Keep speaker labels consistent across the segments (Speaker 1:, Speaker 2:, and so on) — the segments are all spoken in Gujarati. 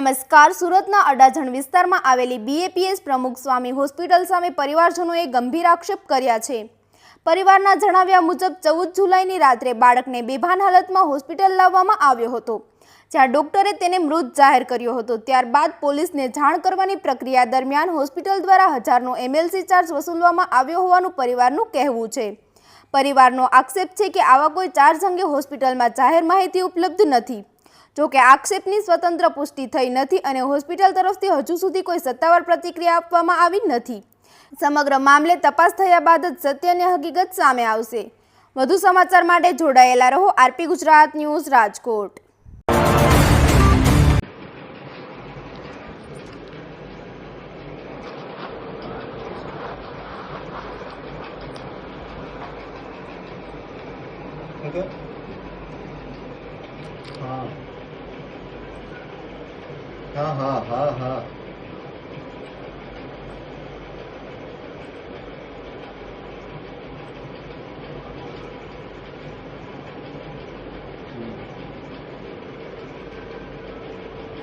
Speaker 1: નમસ્કાર. સુરતના અડાજણ વિસ્તારમાં આવેલી BAPS પ્રમુખ સ્વામી હોસ્પિટલ સામે પરિવારજનોએ ગંભીર આક્ષેપ કર્યા છે. પરિવારના જણાવ્યા મુજબ 14 જુલાઈની રાત્રે બાળકને બેભાન હાલતમાં હોસ્પિટલ લાવવામાં આવ્યો હતો, જ્યાં ડોક્ટરે તેને મૃત જાહેર કર્યો હતો. ત્યારબાદ પોલીસને જાણ કરવાની પ્રક્રિયા દરમિયાન હોસ્પિટલ દ્વારા હજારનો MLC ચાર્જ વસૂલવામાં આવ્યો હોવાનું પરિવારનું કહેવું છે. પરિવારનો આક્ષેપ છે કે આવા કોઈ ચાર્જ અંગે હોસ્પિટલમાં જાહેર માહિતી ઉપલબ્ધ નથી. જોકે આક્ષેપની સ્વતંત્ર પુષ્ટિ થઈ નથી અને હોસ્પિટલ તરફથી હજુ સુધી કોઈ સત્તાવાર પ્રતિક્રિયા આપવામાં આવી નથી. સમગ્ર મામલે તપાસ થયા બાદ જ સત્યની હકીકત સામે આવશે. વધુ સમાચાર માટે જોડાયેલા રહો RP ગુજરાત ન્યૂઝ, રાજકોટ.
Speaker 2: हाँ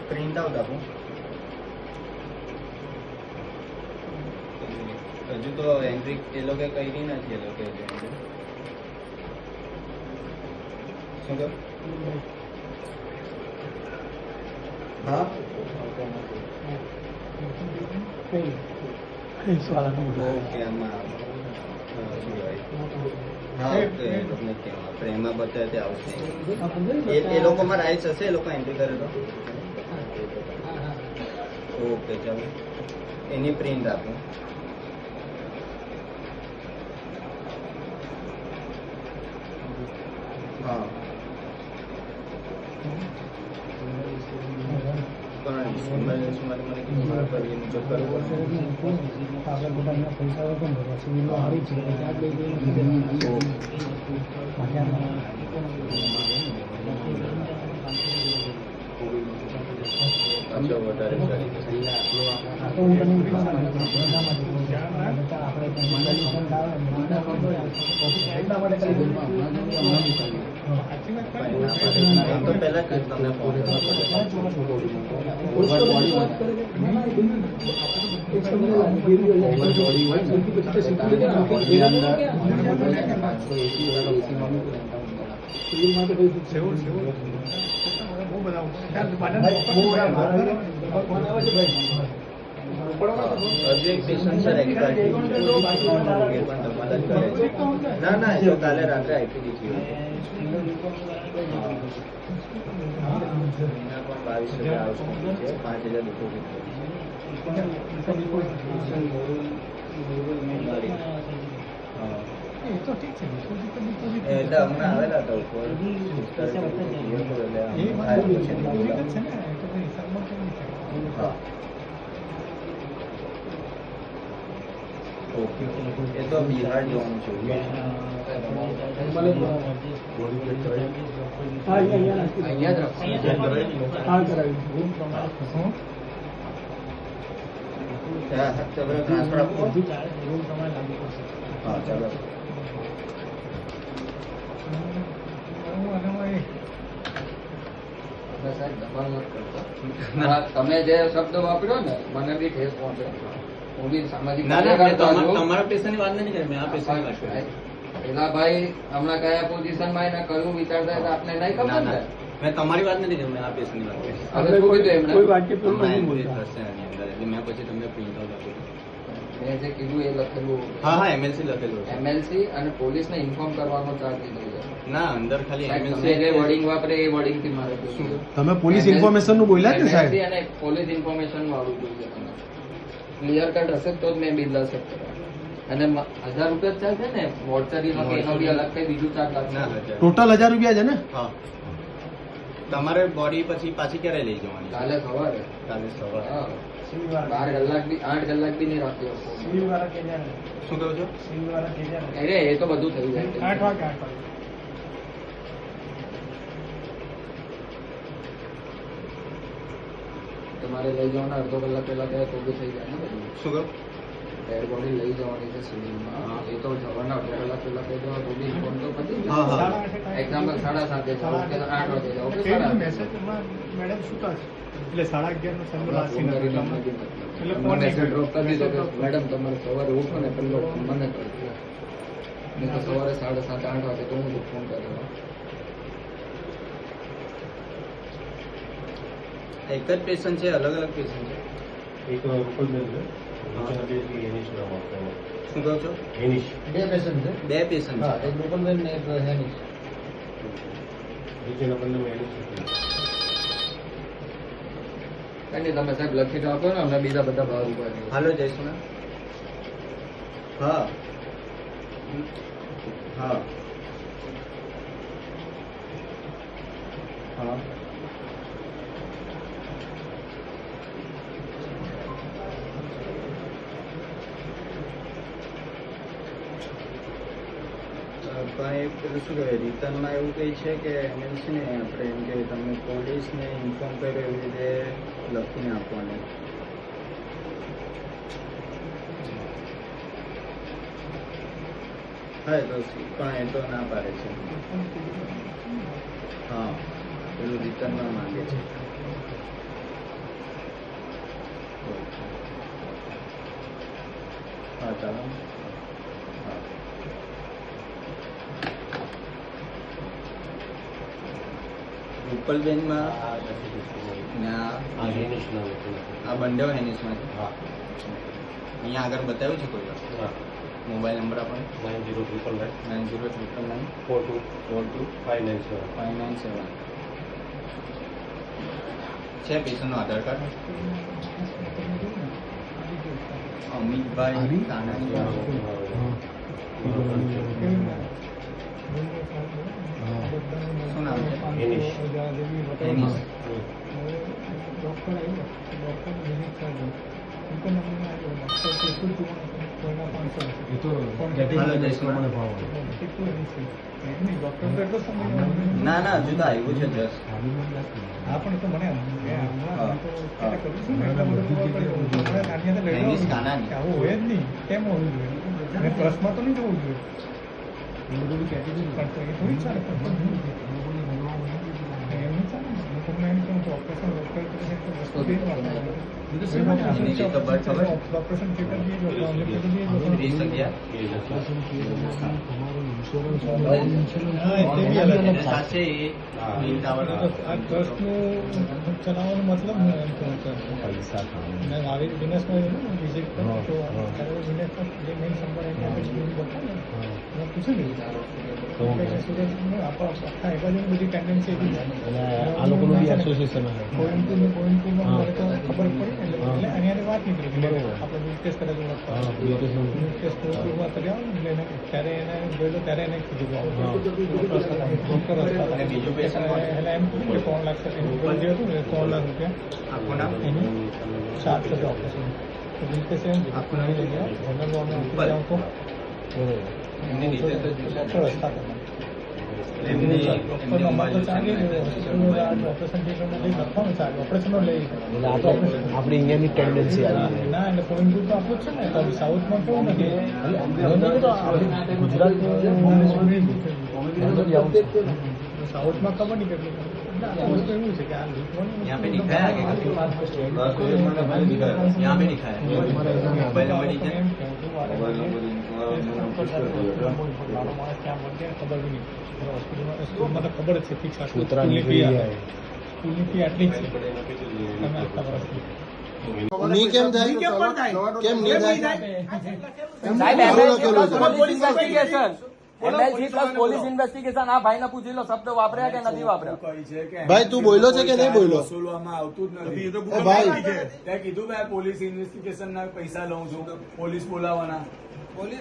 Speaker 2: प्रिंट आउट आपको हजू तो एंट्री એ લોકો કરી નથી. એ લોકો શું કહો? हाँ એમાં બતાવે તે આવશે. એ લોકોમાં રાઇટ્સ હશે, એ લોકો એન્ટ્રી કરે તો ઓકે. ચાલો એની પ્રિન્ટ આપો. હા તો પહેલા જ તમને ફોન ના એ તો કાલે રાત્રે આપી દીધી. 22,000 આવશે, 5,000 ડિપોઝિટ. એટલે હમણાં આવેલા હતા ઉપર. એ તો બિહાર જવાનું છે. ટ્રાન્સફર આપો. હા ચાલો.
Speaker 3: તમે જે શબ્દ વાપર્યો ને મને બી ઠેસ પહોંચે. હું બી સામાજિક
Speaker 2: તમારા પૈસાની વાત નથી કરી, મેં આ પૈસાની વાત કરી.
Speaker 3: પેલા ભાઈ હમણાં કયા પોઝિશનમાં એને કયું વિચારતા હતા આપને નહીં ખબર ને.
Speaker 2: મેં તમારી વાત નથી કરી, મેં આ પૈસાની વાત કરી.
Speaker 3: હવે શું કીધું એમને?
Speaker 2: કોઈ વાક્ય થશે એની અંદર, એટલે મેં પછી તમને પ્રિન્ટ આઉટ આપી.
Speaker 3: મેં જે કીધું એ લખેલું.
Speaker 2: હા MLC લખેલું છે.
Speaker 3: MLC અને પોલીસને ઇન્ફોર્મ કરવાનો ચાર્જ લીધો છે.
Speaker 2: ના અંદર ખાલી MLC
Speaker 3: જે વર્ડિંગ વાપરે એ વર્ડિંગ થી મારે જોયું.
Speaker 4: તમે પોલીસ ઇન્ફોર્મેશન નું બોલ્યા ને સાહેબ?
Speaker 3: MLC અને પોલીસ ઇન્ફોર્મેશન વાળું જોઈએ તમે. ક્લિયર કટ હશે તો જ મેં બિલ હશે. અને 1000 રૂપિયા ચાર્જ છે ને મોર્ચરી નો, એનો બી અલગ કઈ બીજું ચાર્જ લાગશે.
Speaker 4: ટોટલ 1000 રૂપિયા છે ને?
Speaker 2: હા. તમારે બોડી પછી પાછી ક્યારે લઈ જવાની?
Speaker 3: કાલે સવારે.
Speaker 2: કાલે સવારે.
Speaker 3: 12 કલાક બી 8 કલાક બી નહીં રાખ્યો.
Speaker 2: શું કહો છો?
Speaker 3: અરે એ તો બધું થઈ જાય.
Speaker 5: 8 વાગે.
Speaker 3: તમારે લઈ જવાના અડધો કલાક પહેલા કહે તો બી થઈ જાય ને બધું.
Speaker 2: શું કહો?
Speaker 3: ડેડ બોડી લઈ જવાની છે સિવિલમાં, એ તો જવાના 2 કલાક પહેલા કહી દો તો બી ફોન તો પતી
Speaker 4: હા, હા.
Speaker 3: જાય. એક્ઝામ્પલ 7:30 જાઓ કે 8 વાગે જાઓ કે 8:30.
Speaker 5: મેડમ શું થશે એટલે 11:30 નો સમય વાસી
Speaker 3: ફોન
Speaker 5: નથી
Speaker 3: કરીને
Speaker 5: એટલે
Speaker 3: એટલે
Speaker 5: ફોન
Speaker 3: મેસેજ ડ્રોપ કરી દીધો કે મેડમ તમારે સવારે ઉઠો ને પહેલો ફોન મને કરજો. નહીં તો સવારે 7:30 8 વાગે તો હું ફોન કરેલો.
Speaker 2: એક જ પેશન્ટ છે, અલગ અલગ પેશન્ટ છે?
Speaker 6: એક રૂપલબેન છે, બીજા બે એનિશ નામ આપવાનું.
Speaker 2: શું કહો છો?
Speaker 6: એનિશ.
Speaker 3: 2 પેશન્ટ છે.
Speaker 2: 2 પેશન્ટ
Speaker 3: હા,
Speaker 2: છે.
Speaker 3: એક રૂપલબેન ને એક હેનિશ.
Speaker 6: બીજાના બંને એનિશ છે.
Speaker 3: કઈ નહીં, તમે સાહેબ લખી તો આપો ને, અમે બીજા બધા બહાર ઉભા છીએ.
Speaker 2: હાલો જઈશું ને. હા હા હા પણ એ પેલું શું કહેવાય, રિટર્નમાં એવું કંઈ છે કે એમએલસી ને આપણે એમ કે તમે પોલીસને ઇન્ફોર્મ કર્યો એવી રીતે લખીને આપવાનું? હા, એ તો પણ એ તો ના પાડે છે. હા, પેલું રિટર્નમાં માંગે છે. હા, ચાલો. હા. રૂપલબેનમાં ને
Speaker 6: આ એનિશ નામ હતું.
Speaker 2: આ બંને હેનિસમાં
Speaker 6: હા.
Speaker 2: અહીંયા આગળ બતાવ્યું છે કોઈ વાર?
Speaker 6: હા.
Speaker 2: મોબાઈલ નંબર આપણે
Speaker 6: 9099
Speaker 2: 9099
Speaker 6: 42 597.
Speaker 2: 597 છે. પેશન્ટનો આધાર કાર્ડ અમિતભાઈ કાનાણી. શું નામ છે?
Speaker 6: એનિશ.
Speaker 2: એનિશ. ના ના, હજુ તો આવ્યું છે જસ્ટ.
Speaker 5: હા પણ તો મને
Speaker 2: એનિશ કાનાણી.
Speaker 5: આવું હોય જ નહીં, કેમ હોવું જોઈએ? અને પ્રશ્નમાં તો નહીં જવું જોઈએ. પણ તો એ થોડી ચાલે. એમની ચાલે ને. હું તમને એમ કહું છું, ઓપરેશન ડોક્ટર વસ્તુ બી
Speaker 2: એની તો બર્થ ખબર?
Speaker 5: ઓપરેશન થિયેટર બી જો
Speaker 2: 2011.
Speaker 5: હા એટલે બી અલગ.
Speaker 2: એને સાથે એ મીન ટાવર.
Speaker 5: આ ટ્રસ્ટનું ચલાવવાનો મતલબ હું એમ કહું છું. મેં આવી દિનેશમાં વિઝિટ કર્યો તો ત્યારે દિનેશનો જે મેઇન સંભાળ એને પછી બતાવે મેં પૂછ્યું સુરતનું આખા એ બાજુની બધી ટેન્ડન્સી એવી છે.
Speaker 4: આ લોકોનું બી એસોસિએશન
Speaker 5: કોઈમ્પુરમાં મને તો ખબર પડી એટલે એની વાત નીકળી કે આપણે દૂધ કેસ કરે દૂધ કેસ કોઈમ્પુરમાં કર્યા એટલે એને ત્યારે એને જોયેલો ત્યારે એને કીધું ડૉક્ટર હતા
Speaker 2: અને બીજું પેશન્ટ કોણ?
Speaker 5: એટલે એમ કીધું કે 3 લાખ એનું જે હતું ને 3 લાખ રૂપિયા
Speaker 2: આખું નામ?
Speaker 5: એની 7 થશે ઓપરેશન. તો દૂધ કેસ એમ આખું નામ લઈ ગયા જનરલ આપી જાઉં તો
Speaker 2: એમની નીચે તો
Speaker 5: ડૉક્ટર હતા તમે
Speaker 2: એમની
Speaker 5: ડૉક્ટર નંબર તો ચાલી ઓપરેશન થિયેટરમાં લઈ લખવાનું ચાલે ઓપરેશનનો લઈ
Speaker 4: આપણી ઇન્ડિયાની ટેન્ડન્સી આવી
Speaker 5: ના એટલે કોઈમ્પુર તો આપણું જ છે ને તો સાઉથમાં કેવું નથી સાઉથમાં ખબર નહીં કેટલું વસ્તુ એવું છે કે આ
Speaker 2: यहाँ पे दिखाया है क्या? यहाँ पे दिखाया है। मोबाइल नंबर नीचे?
Speaker 5: ખબર બી નહીં હોસ્પિટલમાં તો ખબર જ છે ફિક્સ
Speaker 4: કૂતરાની
Speaker 5: સ્કૂલની
Speaker 4: ફી આવે.
Speaker 5: ફી આટલી જ છે તમે આટલા વર્ષથી
Speaker 4: નહીં કેમ થાય કેમ નહીં થાય
Speaker 3: પોલીસ ઇન્વેસ્ટિગેશન આ ભાઈને પૂછી લો, શબ્દ વાપર્યા કે નથી વાપર્યા?
Speaker 4: ભાઈ તું બોલ્યો છે કે નહીં બોલ્યો?
Speaker 7: વસૂલવામાં આવતું જ નથી.
Speaker 4: એ ભાઈ.
Speaker 7: ત્યાં કીધું ભાઈ પોલીસ ઇન્વેસ્ટિગેશન ના પૈસા લઉં છું, પોલીસ બોલાવવાના.
Speaker 5: એમને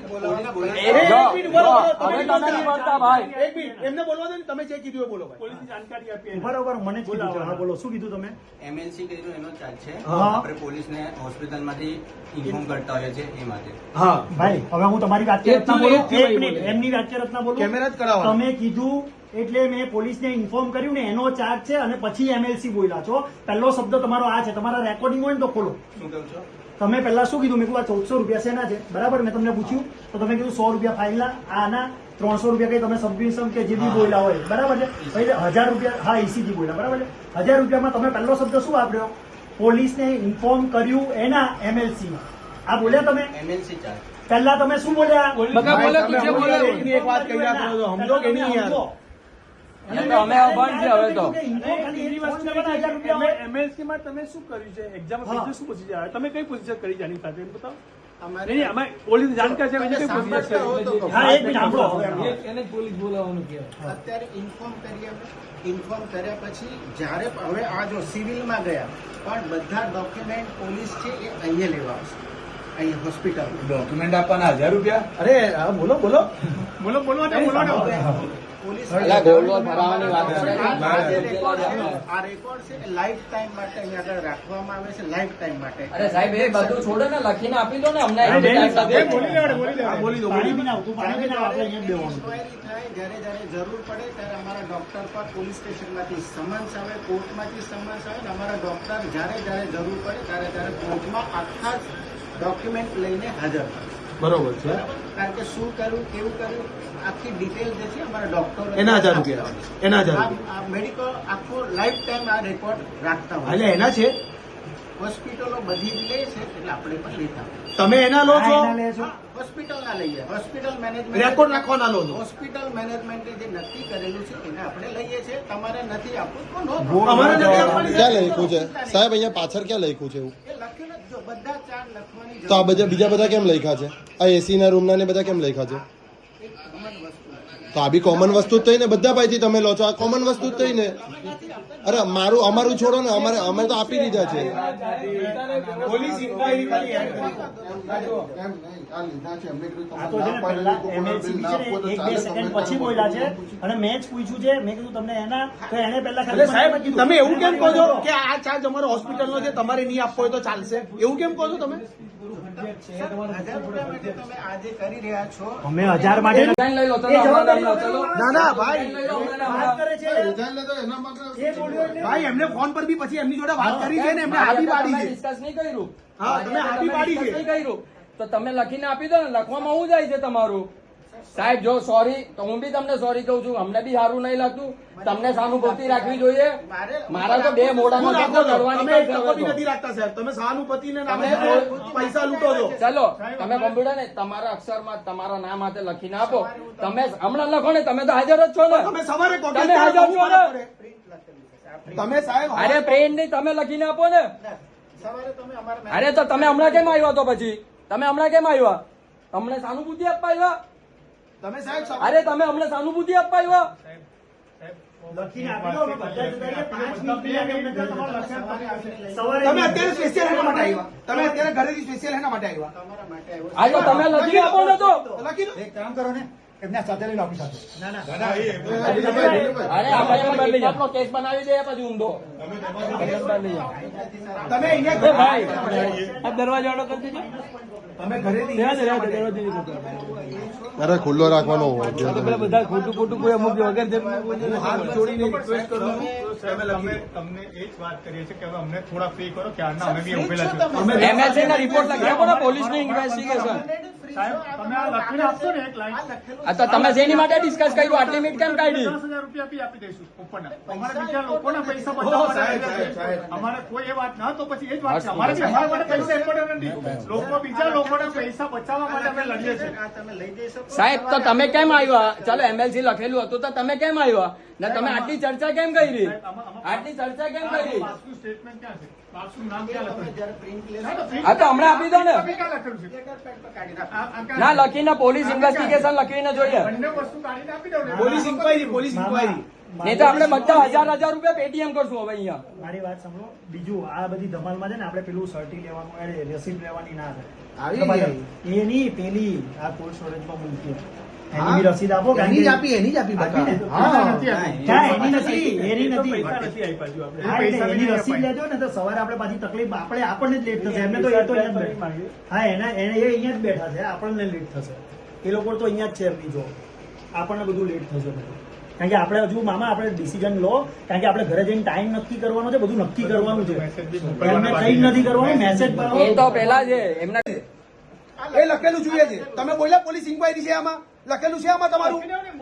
Speaker 5: બોલવા દો ને તમે જે કીધું એ બોલો પોલીસની જાણકારી આપી બરાબર મને જ કીધું છે. હા બોલો શું કીધું તમે?
Speaker 2: MLC કર્યું એનો ચાર્જ છે.
Speaker 5: હા.
Speaker 2: આપણે પોલીસને હોસ્પિટલમાંથી ઇન્ફોર્મ કરતા હોઈએ છીએ એ માટે.
Speaker 5: હા ભાઈ હવે હું તમારી વાક્યરચના બોલું એક મિનિટ એમની વાક્યરચના બોલું
Speaker 4: કેમેરા જ કરાવવાનો.
Speaker 5: તમે કીધું એટલે મેં પોલીસને ઇન્ફોર્મ કર્યું ને એનો ચાર્જ છે અને પછી MLC બોલ્યા છો. પહેલો શબ્દ તમારો આ છે, તમારા રેકોર્ડિંગ હોય ને તો ખોલો.
Speaker 2: શું કહું છો?
Speaker 8: તમે પહેલા શું કીધું? મેં કીધું આ 1400 રૂપિયા શેના છે? બરાબર, મેં તમને પૂછ્યું તો તમે કીધું 100 રૂપિયા ફાઇલના, આના 300 રૂપિયા કઈ તમે સબમિશન કે જે બી બોલ્યા હોય, બરાબર છે. પછી 1000 રૂપિયા, હા, ECG બોલ્યા, બરાબર છે. 1000 રૂપિયામાં તમે પહેલો શબ્દ શું વાપર્યો? પોલીસને ઇન્ફોર્મ કર્યું એના MLC માં. આ બોલ્યા તમે?
Speaker 2: MLC ચાર્જ
Speaker 8: પહેલા તમે શું બોલ્યા?
Speaker 5: એક વાત કહી આપો તો સમજો કે નહીં યાર?
Speaker 3: અમે બંધ છે હવે તો.
Speaker 5: MLC માં તમે શું કર્યું છે? એક્ઝામ બીજું શું પ્રોસિજર આવે? તમે કઈ પ્રોસિજર કરી જાની સાથે એમ બતાવો.
Speaker 2: અમારે
Speaker 5: નહીં, અમે પોલીસ જાણકાર છે, બીજી કઈ પ્રોસિજર કરી?
Speaker 8: હા, એક મિનિટ સાંભળો.
Speaker 5: એને પોલીસ બોલાવવાનું કહેવાય.
Speaker 9: અત્યારે ઇન્ફોર્મ કરીએ અમે. ઇન્ફોર્મ કર્યા પછી જ્યારે હવે આ જો સિવિલમાં ગયા પણ બધા ડોક્યુમેન્ટ પોલીસ છે એ અહીંયા લેવા આવશે, અહીંયા હોસ્પિટલ.
Speaker 7: ડોક્યુમેન્ટ આપવાના 1000 રૂપિયા?
Speaker 5: અરે હા, બોલો બોલો બોલો બોલો
Speaker 9: પોલીસ
Speaker 3: અલા, ગોળો ભરાવાની વાત કરે છે.
Speaker 9: આ રેકોર્ડ છે એ લાઈફ ટાઈમ માટે અહીંયા આગળ રાખવામાં આવે છે, લાઈફ ટાઈમ માટે.
Speaker 3: અરે સાહેબ, એ બધું છોડો ને, લખીને આપી દો ને અમને.
Speaker 5: બોલી દો.
Speaker 8: પાણી બી ના આવતું, પાણી બી ના આપણે અહીંયા જ દેવાનું.
Speaker 9: ઇન્ક્વાયરી થાય જ્યારે જ્યારે જરૂર પડે ત્યારે અમારા ડોક્ટર પર પોલીસ સ્ટેશનમાંથી સમન્સ આવે, કોર્ટમાંથી સમન્સ આવે ને અમારા ડોક્ટર જ્યારે જ્યારે જરૂર પડે ત્યારે ત્યારે કોર્ટમાં આખા ડોક્યુમેન્ટ લઈને હાજર થાય.
Speaker 5: બરોબર છે.
Speaker 9: કારણ કે શું કર્યું, કેવું કર્યું, આખી ડિટેલ જે છે અમારા ડોક્ટર
Speaker 5: એના 1000 રૂપિયા. એના 1000 રૂપિયા.
Speaker 9: આ મેડિકલ આખો લાઈફ ટાઈમ આ રેકોર્ડ રાખતા હોય.
Speaker 5: એટલે એના છે,
Speaker 9: હોસ્પિટલો બધી જ લે છે એટલે આપણે પણ લેતા હોય.
Speaker 5: તમે એના લો છો,
Speaker 8: એના લે છો.
Speaker 9: હોસ્પિટલના લઈએ, હોસ્પિટલ મેનેજમેન્ટ
Speaker 5: રેકોર્ડ રાખવાના લો છો.
Speaker 9: હોસ્પિટલ મેનેજમેન્ટે જે નક્કી કરેલું છે એને આપણે લઈએ છીએ. તમારે નથી આપવું તો નો પ્રોબ્લેમ.
Speaker 5: અમારે નથી આપવાની.
Speaker 4: ક્યાં લખ્યું છે સાહેબ? અહીંયા પાછળ ક્યાં લખ્યું છે એવું?
Speaker 9: એ લખ્યું નથી. જો બધા ચાર લખવાની
Speaker 4: તો આ
Speaker 9: જરૂર
Speaker 4: બધા બીજા બધા કેમ લખ્યા છે? આ એસી ના રૂમના ને બધા કેમ લખ્યા છે?
Speaker 9: એક common વસ્તુ છે.
Speaker 4: તો આ બી કોમન વસ્તુ જ થઈ ને, બધા પાસેથી તમે લો છો, આ કોમન વસ્તુ જ થઈ ને. અરે મારું અમારું છોડો ને, અમે તો આપી દીધા છે.
Speaker 5: પોલીસ ઇન્ક્વાયરી કરી એડ કરી.
Speaker 8: આ તો છે ને પહેલા MLC બી છે ને 1-2 સેકન્ડ પછી બોલ્યા છે અને મેં જ પૂછ્યું છે, મેં કીધું તમને એના, તો એને પહેલા
Speaker 5: એટલે
Speaker 8: ખાલી
Speaker 5: સાહેબ,
Speaker 8: કીધું.
Speaker 5: તમે એવું કેમ કહો છો કે આ ચાર્જ અમારો હોસ્પિટલનો છે, તમારે નહીં આપવો હોય તો ચાલશે? એવું કેમ કહો છો તમે?
Speaker 9: 1000 રૂપિયા માટે તમે આજે કરી રહ્યા છો.
Speaker 8: અમે 1000 માટે
Speaker 3: ડિઝાઇન લઈ લો, ચલો હમણાં લઈ લો, ચલો.
Speaker 5: ના ના ભાઈ,
Speaker 3: લઈ લો, હમણાં
Speaker 8: વાત કરે છે.
Speaker 4: એ
Speaker 5: ભાઈ એમને ફોન પર બી પછી એમની જોડે વાત કરી છે ને, એમને હાથી પાડી છે.
Speaker 3: ડિસ્કસ નહીં કર્યું.
Speaker 5: હા, તમે હાથી પાડી છે.
Speaker 3: discuss નહીં કર્યું. તો તમે લખીને આપી દો ને, લખવામાં શું જાય છે તમારું? સાહેબ જો સોરી, તો હું બી તમને સોરી કહું છું. અમને બી સારું નહીં લાગતું. તમને સહાનુભૂતિ રાખવી જોઈએ. મારા તો બે મોઢાનો ધક્કો ચડવાની
Speaker 5: તમે એક ટકો બી નથી રાખતા સાહેબ. તમે સહાનુભૂતિને નામે પૈસા લૂંટો છો.
Speaker 3: ચલો, તમે કોમ્પ્યુટર ને તમારા અક્ષરમાં તમારા નામ હાથે લખીને આપો. તમે હમણાં લખો ને, તમે તો હાજર જ છો ને.
Speaker 5: તમે સવારે
Speaker 3: તમે હાજર છો ને.
Speaker 5: તમે સાહેબ
Speaker 3: અરે પ્રેમ નહીં, તમે લખીને આપો ને.
Speaker 9: સવારે તમે અમારા
Speaker 3: અરે તો તમે હમણાં કેમ આવ્યા? તો પછી તમે હમણાં કેમ આવ્યા? તમને સહાનુભૂતિ આપવા આવ્યા?
Speaker 5: તમે સાહેબ
Speaker 3: અરે તમે હમણાં સહાનુભૂતિ આપવા આવ્યા?
Speaker 8: લખીને આપી દો, અમે બધા જતા રહીએ. 5 મિનિટ પીએ, અમને તો તમારું લક્ષણ સવારે
Speaker 5: તમે અત્યારે સ્પેશિયલ એના માટે આવ્યા. તમે અત્યારે ઘરેથી સ્પેશિયલ એના માટે આવ્યા.
Speaker 9: તમારા માટે આવ્યો.
Speaker 3: આ તો તમે લખીને આપો ને તો.
Speaker 5: લખી દો.
Speaker 8: એક કામ કરો ને, એમના સાથે લઈને આપી સાથે. ના ના
Speaker 3: અરે આપણે આપણો કેસ બનાવી દે પછી ઊંધો.
Speaker 5: તમે અહીંયા
Speaker 3: એ ભાઈ આ દરવાજો વાળો કરી દેજો.
Speaker 5: તમે ઘરેથી
Speaker 4: અરે ખુલ્લો રાખવાનો હોય.
Speaker 5: બધા ખોટું ખોટું કોઈ અમુક વગર હાથ જોડીને રિક્વેસ્ટ કરું છું.
Speaker 7: તમને એ જ વાત કરીએ છીએ કે હવે અમને થોડા ફ્રી કરો કે આના અમે બી ઉભેલા છે.
Speaker 3: MLC ના રિપોર્ટ લખી આપો ને, પોલીસની ઇન્વેસ્ટિગેશન.
Speaker 7: સાહેબ તમે આ લખીને આપશો ને એક લાઈન
Speaker 3: આ તો તમે જેની માટે ડિસ્કસ કર્યું, આટલી મિનિટ કેમ કાઢી?
Speaker 7: 10,000 રૂપિયા બી આપી દઈશું ઉપરના. અમારે બીજા લોકોના પૈસા બચાવવા
Speaker 5: સાહેબ,
Speaker 7: છે.
Speaker 5: સાહેબ.
Speaker 7: અમારે કોઈ એ વાત ના તો પછી એ જ વાત છે. અમારે બી અમારા માટે પૈસા ઇમ્પોર્ટન્ટ નથી. લોકો બીજા લોકોના પૈસા બચાવવા માટે અમે લડીએ છીએ.
Speaker 9: આ તમે લઈ જઈ શકો.
Speaker 3: સાહેબ તો તમે કેમ આવ્યા? ચાલો MLC લખેલું હતું તો તમે કેમ આવ્યા? ને તમે આટલી ચર્ચા કેમ કરી? આટલી ચર્ચા કેમ કરી?
Speaker 7: પાસનું સ્ટેટમેન્ટ ક્યાં છે? પાસનું નામ ક્યાં
Speaker 9: તમે
Speaker 7: લખેલું છે?
Speaker 9: જ્યારે પ્રિન્ટ લેશો
Speaker 7: હા, તો print
Speaker 3: હા, તો હમણાં આપી દો ને.
Speaker 7: તમે ક્યાં લખેલું છે?
Speaker 9: લેટર પેડ પર કાઢી નાખો.
Speaker 7: આ ક્યાં
Speaker 3: ના, લખીને પોલીસ ઇન્વેસ્ટિગેશન લખીને જોઈએ.
Speaker 7: બંને વસ્તુ કાઢીને આપી દો ને.
Speaker 5: Police inquiry, police inquiry.
Speaker 3: નહીં તો આપણે બધા હજાર રૂપિયા પેટીએમ કરશું હવે અહીંયા.
Speaker 8: મારી વાત સાંભળો. બીજું આ બધી ધમાલમાં છે ને, આપણે પેલું સર્ટી લેવાનું, અરે રેસીપ્ટ લેવાની ના
Speaker 5: આવી
Speaker 8: થાય.
Speaker 5: ગઈ.
Speaker 8: એ નહીં, પેલી આ કોલ્ડ સ્ટોરેજમાં મૂકી એની બી રસીદ આપો. કારણ
Speaker 5: એની જ
Speaker 8: કે
Speaker 5: આપી, એની જ આપી
Speaker 8: આપી ને?
Speaker 5: બકા.
Speaker 7: પૈસા
Speaker 5: હા.
Speaker 7: નથી આપી.
Speaker 8: ક્યાં એની નથી, એની
Speaker 7: તો
Speaker 8: નથી.
Speaker 7: પૈસા નથી આપ્યા હજુ આપણે.
Speaker 8: હા, એટલે
Speaker 7: પૈસા
Speaker 8: એની
Speaker 7: નથી
Speaker 8: રસીદ
Speaker 7: આપ્યા.
Speaker 8: લેજો ને તો સવારે આપણે પાછી તકલીફ આપણને જ લેટ થશે. એમને તો એ તો અહીંયા જ બેઠા. હા, એને એ અહીંયા જ બેઠા છે, આપણને લેટ થશે. એ લોકો તો અહીંયા જ છે એમની જોબ. આપણને બધું લેટ થશે. કારણ કે આપણે હજુ મામા આપણે ડિસિઝન લો, કારણ કે આપણે ઘરે જઈને ટાઈમ નક્કી કરવાનો છે, બધું નક્કી કરવાનું છે. એમને કંઈ નથી કરવાનું, મેસેજ
Speaker 3: એ તો પેલા છે એમના
Speaker 10: એ લખેલું જોઈએ છે. તમે બોલ્યા પોલીસ ઇન્કવાયરી છે, આમાં લખેલું છે, આમાં તમારું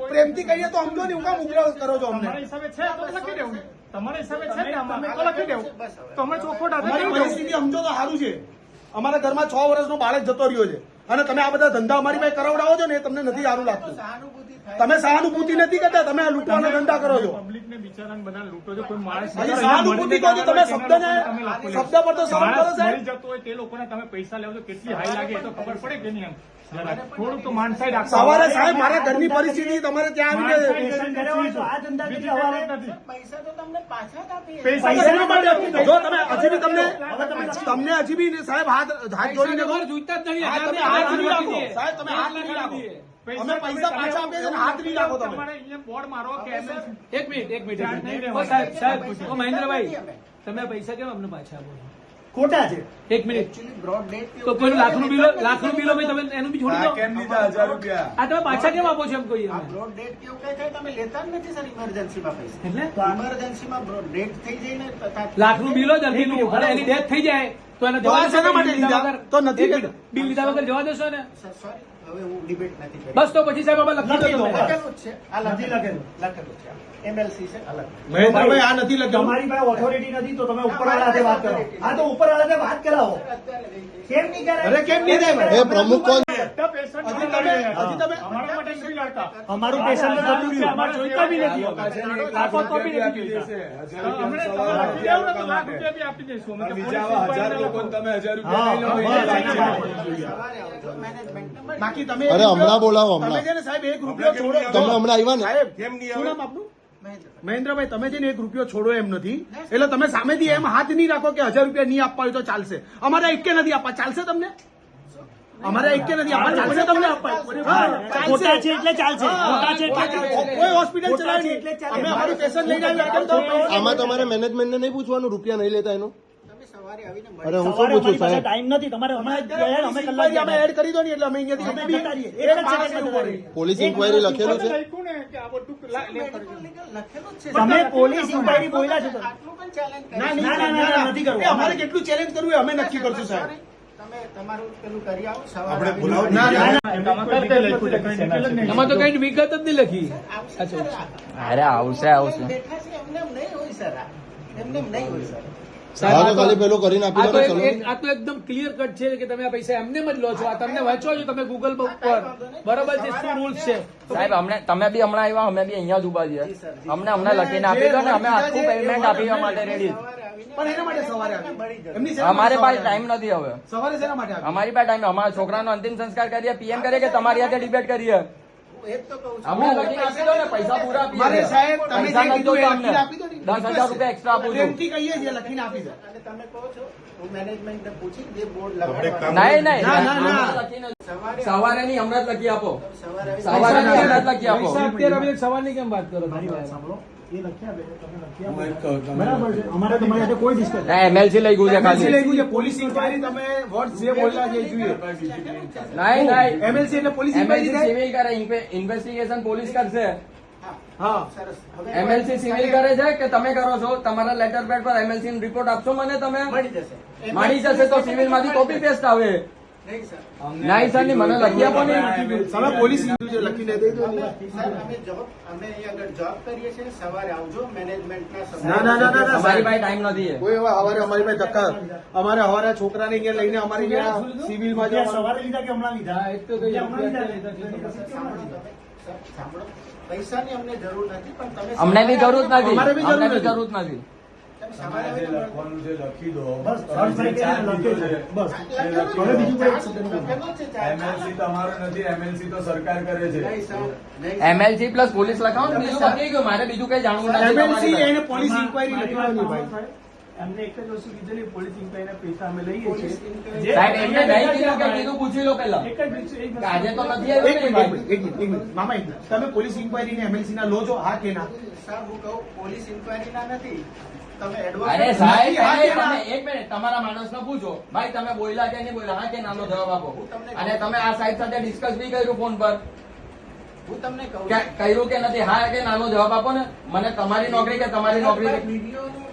Speaker 10: પ્રેમથી કહીએ તો સમજો ને, હું કામ ઉગ્ર કરો છો અમને?
Speaker 7: તમારા હિસાબે છે તો લખી દેવું ને. તમારા હિસાબે છે ને આમાં તો લખી દેવું. તો અમે ચોખ્ખો
Speaker 10: અમારી પરિસ્થિતિ સમજો તો સારું છે. અમારા ઘરમાં 6 વર્ષનો બાળક જતો રહ્યો છે અને તમે આ બધા ધંધા અમારી પાસે કરાવડાવો છો ને, એ તમને નથી સારું લાગતું. તમે સહાનુભૂતિ નથી કરતા, તમે આ લૂંટવાનો ધંધા કરો છો.
Speaker 7: પબ્લિક ને બિચારાને બધા લૂંટો છો. કોઈ માણસ
Speaker 10: હજી સહાનુભૂતિ કહો છો તમે, શબ્દ પર તો સહન કરો
Speaker 7: મરી
Speaker 10: સાહેબ.
Speaker 7: જતો હોય તે લોકોને તમે પૈસા લેવો તો કેટલી હાઈ લાગે એ તો ખબર પડે કે નહીં? એમ થોડુંક તો માનસાઈ રાખો.
Speaker 10: સવારે સાહેબ મારા ઘરની પરિસ્થિતિ તમારે ત્યાં આવીને
Speaker 8: પેશન્ટ ઘરે હોય તો આ ધંધા કરી સવારે
Speaker 9: પૈસા તો તમને પાછા જ આપીએ.
Speaker 10: પૈસા શેના માટે આપી દો? જો તમે હજી બી તમને હજી બી સાહેબ હાથ જોડીને કહો.
Speaker 3: જોઈતા જ નહીં.
Speaker 10: હા, તમે હાથ નહીં રાખો સાહેબ, તમે હાથ નહીં રાખો. અમે પૈસા પાછા આપીએ છીએ, હાથ નહીં રાખો તમે.
Speaker 7: તમારે અહીંયા બોર્ડ મારો કે
Speaker 11: એક મિનિટ
Speaker 7: ચાર્જ નહીં
Speaker 11: ઓ
Speaker 7: રહેવાનો.
Speaker 11: સાહેબ ઓ મહેન્દ્રભાઈ, તમે આ પૈસા કેમ અમને પાછા આપો છો?
Speaker 8: ખોટા છે.
Speaker 11: એક મિનિટ,
Speaker 9: Actually, broad date
Speaker 11: તો કોઈ લાખનું બિલો ભાઈ તમે એનું બી છોડી દો. આ તમે પાછા કેમ આપો છો એમ કહીએ
Speaker 9: આ
Speaker 11: અમે?
Speaker 9: બ્રોડ ડેટ કેવું કઈ થાય તમે લેતા જ નથી સર ઇમરજન્સીમાં પૈસા.
Speaker 11: એટલે
Speaker 9: ઇમરજન્સીમાં બ્રોડ ડેટ થઈ જાય ને તથા
Speaker 11: લાખનું બિલો જલ્દીનું અને એની ડેથ થઈ જાય તો એને
Speaker 10: તો આ
Speaker 11: જવા
Speaker 10: શેના માટે
Speaker 11: દેશો? બિલ લીધા
Speaker 10: લીધા?
Speaker 11: વગર?
Speaker 10: તો નથી
Speaker 11: એક
Speaker 10: લીધા.
Speaker 11: મિનિટ, બિલ લીધા વગર જવા દેશો ને?
Speaker 9: સોરી હવે હું ડિબેટ નથી કરી.
Speaker 11: બસ તો પછી સાહેબ અમે લખી
Speaker 8: લખી
Speaker 11: દો
Speaker 8: દો.
Speaker 11: તમે.
Speaker 9: લખેલું જ છે આ
Speaker 8: નથી લખેલું.
Speaker 9: લખેલું છે એમએલસી છે અલગ.
Speaker 10: મહેન્દ્રભાઈ આ નથી લખ્યું.
Speaker 8: તમારી પાસે ઓથોરિટી નથી તો તમે ઉપરવાળા હાથે વાત કરો. હા તો ઉપરવાળા હાથે વાત કરાવો. કેમ નહીં કરે?
Speaker 10: અરે કેમ નહીં થાય ભાઈ?
Speaker 4: એ પ્રમુખ કોણ?
Speaker 7: બધા પેશન્ટ
Speaker 10: હજી તમે
Speaker 7: અમારા માટે નથી લડતા.
Speaker 8: અમારું પેશન્ટ જતું રહ્યું.
Speaker 7: અમારે જોઈતા બી નથી. આપો તો બી નથી જોઈતા. અમને તમે લખી દેવો ને તો લાખ રૂપિયા બી આપી દઈશું. અમે તો પોલીસ ઇન્કવાયરી લખો.
Speaker 9: સવારે આવજો મેનેજમેન્ટ
Speaker 10: બાકી તમે
Speaker 4: અરે હમણાં બોલાવો,
Speaker 10: તમે
Speaker 4: હમણાં.
Speaker 10: છે ને સાહેબ 1 રૂપિયો છોડો.
Speaker 4: તમે હમણાં આવ્યા ને?
Speaker 10: સાહેબ શું નામ આપનું? મહેન્દ્રભાઈ, તમે છે ને 1 રૂપિયો છોડો એમ નથી, એટલે તમે સામેથી એમ હાથ નહીં રાખો કે 1000 રૂપિયા નહીં આપવા હોય તો ચાલશે. અમારે 1 નથી આપવા, ચાલશે તમને? અમારે 1 નથી આપવા, ચાલશે તમને? હા, ચાલશે.
Speaker 8: ખોટા છે એટલે ચાલશે. ખોટા છે એટલે ચાલશે.
Speaker 10: કોઈ હોસ્પિટલ ચલાવે નહીં. અમે અમારું પેશન્ટ લઈને આવ્યા કેમ તો?
Speaker 4: આમાં તમારે મેનેજમેન્ટને નહીં પૂછવાનું રૂપિયા નહીં લેતા એનું?
Speaker 9: તમે સવારે આવીને મળી
Speaker 4: અરે હું શું
Speaker 8: સવારે
Speaker 4: પૂછું
Speaker 8: અમારી પાસે
Speaker 4: સાહેબ?
Speaker 8: ટાઈમ નથી. તમારે હમણાં જ ગયા, અમે કલાક
Speaker 10: ઇન્ક્વાયરી અમે
Speaker 8: ગયા.
Speaker 10: એડ કરી દો ને, એટલે અમે અહીંયાથી
Speaker 8: અમે
Speaker 10: બી
Speaker 8: જતા રહીએ.
Speaker 10: એક
Speaker 8: એક જ
Speaker 10: માણસ
Speaker 8: સેકન્ડ
Speaker 10: એવું કરે.
Speaker 4: પોલીસ ઇન્કવાયરી લખેલું છે?
Speaker 7: લખ્યું ને કે આ બધું
Speaker 9: મેડિકલ લીગલ લખેલું જ છે.
Speaker 8: તમે પોલીસ ઇન્કવાયરી બોલ્યા છો તો.
Speaker 9: આટલું પણ ચેલેન્જ
Speaker 10: ના,
Speaker 9: કરી.
Speaker 10: નહીં,
Speaker 8: ના, નથી કરવું.
Speaker 10: એ અમારે કેટલું ચેલેન્જ કરવું એ અમે નક્કી કરશું સાહેબ.
Speaker 9: તમે તમારું પેલું કરી આવો સવારે
Speaker 10: આપણે
Speaker 9: આવીને
Speaker 10: બોલાવો.
Speaker 9: મળી
Speaker 10: ના,
Speaker 9: જાઓ.
Speaker 10: ના,
Speaker 7: એમાં કઈ રીતે લખ્યું છે? કઈ ડિટેલ જ નહીં.
Speaker 11: એમાં તો કઈ વિગત જ નહીં લખી.
Speaker 9: આવશે સર આ.
Speaker 3: અરે આવશે આવશે.
Speaker 9: બેઠા છે એમને એમ નહીં હોય સર આ. એમને એમ નહીં હોય સર.
Speaker 4: હા તો ખાલી પેલું કરીને આપી
Speaker 11: આ
Speaker 4: દો
Speaker 11: તો
Speaker 4: ને,
Speaker 11: એક-
Speaker 4: ચલો.
Speaker 11: આ તો એકદમ ક્લિયર કટ છે કે તમે આ પૈસા એમને જ લો છો. આ તમને વાંચો છો તમે ગૂગલ પર, બરાબર છે? શું રૂલ્સ છે?
Speaker 3: સાહેબ અમને તમે બી હમણાં આવ્યા, અમે બી અહીંયા જ ઉભા છીએ. અમને હમણાં લખીને આપી દો ને, અમે આખું પેમેન્ટ આપવા માટે રેડી.
Speaker 9: સવારે આવીને
Speaker 10: પણ એના માટે સવારે આવી.
Speaker 9: મળી જશે.
Speaker 10: એમની શેના
Speaker 3: અમારી
Speaker 10: માટે
Speaker 3: પાસે ટાઈમ નથી હવે.
Speaker 10: સવારે શેના માટે આવી?
Speaker 3: અમારી પાસે ટાઈમ, અમારા છોકરાનો અંતિમ સંસ્કાર કરીએ, પીએમ કરીએ કે તમારી સાથે ડિબેટ કરીએ.
Speaker 9: હું એ જ તો કહું છું.
Speaker 3: અમને લખીને આપી દો ને, પૈસા પૂરા આપીએ.
Speaker 10: મારે સાહેબ તમે
Speaker 3: પૈસા
Speaker 10: જે
Speaker 3: નથી
Speaker 10: કીધું એ
Speaker 3: જોઈતા
Speaker 10: લખીને
Speaker 3: અમને.
Speaker 10: આપી દો ને.
Speaker 3: 10,000 રૂપિયા એક્સ્ટ્રા આપું છું.
Speaker 10: પ્રેમથી કહીએ છીએ, લખીને આપી દો.
Speaker 9: અને તમે કહો છો હું મેનેજમેન્ટને પૂછી જે બોર્ડ લગાડવા
Speaker 3: નહીં નહીં
Speaker 10: ના, ના, ના.
Speaker 3: હમણાં લખીને-
Speaker 9: સવારે
Speaker 3: સવારે નહીં, હમણાં જ લખી આપો.
Speaker 9: સવારે આવીને
Speaker 3: સવારે નહીં, હમણાં જ લખી આપો.
Speaker 11: પૈસા અત્યારે હવે એક સવારની કેમ વાત કરો?
Speaker 8: મારી વાત સાંભળો. એ લખ્યા બે, તમે લખ્યા બરાબર છે. અમારે તમારી સાથે કોઈ ડિસ્કસ
Speaker 3: ના, MLC લઈ ગયું છે
Speaker 10: MLC લઈ
Speaker 3: ખાલી.
Speaker 10: ગયું છે. પોલીસ ઇન્કવાયરી તમે વોટ જે બોલ્યા છે એ જોઈએ.
Speaker 3: નહીં નહીં,
Speaker 10: MLC એટલે પોલીસ
Speaker 3: MLC
Speaker 10: ઇન્કવાયરી થાય?
Speaker 3: સિવિલ કરે, ઇન્વેસ્ટિગેશન પોલીસ કરશે.
Speaker 10: હા.
Speaker 9: સરસ હવે
Speaker 3: MLC સિવિલ કરે છે કે તમે કરો છો? તમારા લેટર પેડ પર MLC નો રિપોર્ટ આપશો મને તમે?
Speaker 9: મળી જશે.
Speaker 3: મળી જશે તો સિવિલ માંથી કોપી પેસ્ટ આવે.
Speaker 9: નહીં સર.
Speaker 3: નહીં સર ની મને લખી આપો ને.
Speaker 10: તમે પોલીસ ઇન્કવાયરી લખીને દઈ દો ને.
Speaker 9: સર અમે અહીંયા આગળ જોબ કરીએ છીએ સવારે આવજો મેનેજમેન્ટના
Speaker 10: ના, ના, ના, ના, ના.
Speaker 3: અમારી પાસે ટાઈમ નથી.
Speaker 10: કોઈ એવા હવારે અમારી પાસે ધક્કા, અમારે હવારે છોકરાને અહીંયા લઈને અમારી અહીંયા સિવિલમાં જવાનું.
Speaker 8: સવારે લીધા કે હમણાં લીધા?
Speaker 11: હા, એક તો કઈ
Speaker 8: હમણાં લીધા.
Speaker 9: સાંભળો પૈસાની અમને જરૂર નથી પણ તમે
Speaker 3: અમને બી જરૂર જ નથી.
Speaker 10: અમારે બી જરૂર
Speaker 3: અમને બી
Speaker 10: નથી.
Speaker 3: જરૂર જ નથી.
Speaker 9: તમે સવારે આવીને
Speaker 8: બસ સર સાહેબ એને લખે છે. બસ હવે બીજું કોઈ શબ્દ નહીં.
Speaker 9: લખેલું જ છે ચાર્જ. નહીં સર નહીં
Speaker 3: MLC પ્લસ પોલીસ લખાવો ને, બીજું પતી ગયું. મારે બીજું કઈ જાણવું નથી.
Speaker 10: MLC
Speaker 3: તમારી પાસે.
Speaker 10: એને પોલીસ ઇન્કવાયરી લખવાની ભાઈ.
Speaker 5: એમને એક જ વસ્તુ કીધેલી, પોલીસ ઇન્કવાયરીના પૈસા અમે લઈએ
Speaker 9: પોલીસ
Speaker 5: છીએ.
Speaker 9: ઇન્કવાયરી
Speaker 3: સાહેબ એમને નહીં કીધું કે કીધું પૂછી લો પેલા.
Speaker 5: એક જ વસ્તુ- એક વસ્તુ-
Speaker 3: આજે તો નથી
Speaker 10: એક
Speaker 3: આવ્યું ને
Speaker 10: મિનિટ,
Speaker 3: ભાઈ.
Speaker 10: એક મિનિટ. મામા એક મિનિટ. તમે પોલીસ ઇન્કવાયરી ને MLC ના લો છો, હા કે ના?
Speaker 9: સર હું કહું પોલીસ ઇન્કવાયરીના નથી તમે
Speaker 3: અરે
Speaker 9: એડવોકેટ
Speaker 3: સાહેબ
Speaker 10: નથી, હા કે ના?
Speaker 3: તમે એક મિનિટ તમારા માણસને પૂછો, ભાઈ તમે બોલ્યા કે નહીં બોલ્યા, હા કે નાનો જવાબ આપો.
Speaker 9: હું તમને
Speaker 3: અને તમે આ સાહેબ સાથે ડિસ્કસ બી કર્યું ફોન પર.
Speaker 9: હું તમને કહું
Speaker 3: કર્યું કે નથી? હા કે નાનો જવાબ આપો ને. મને તમારી નોકરી કે તમારી નોકરી?
Speaker 9: વિડીયોનું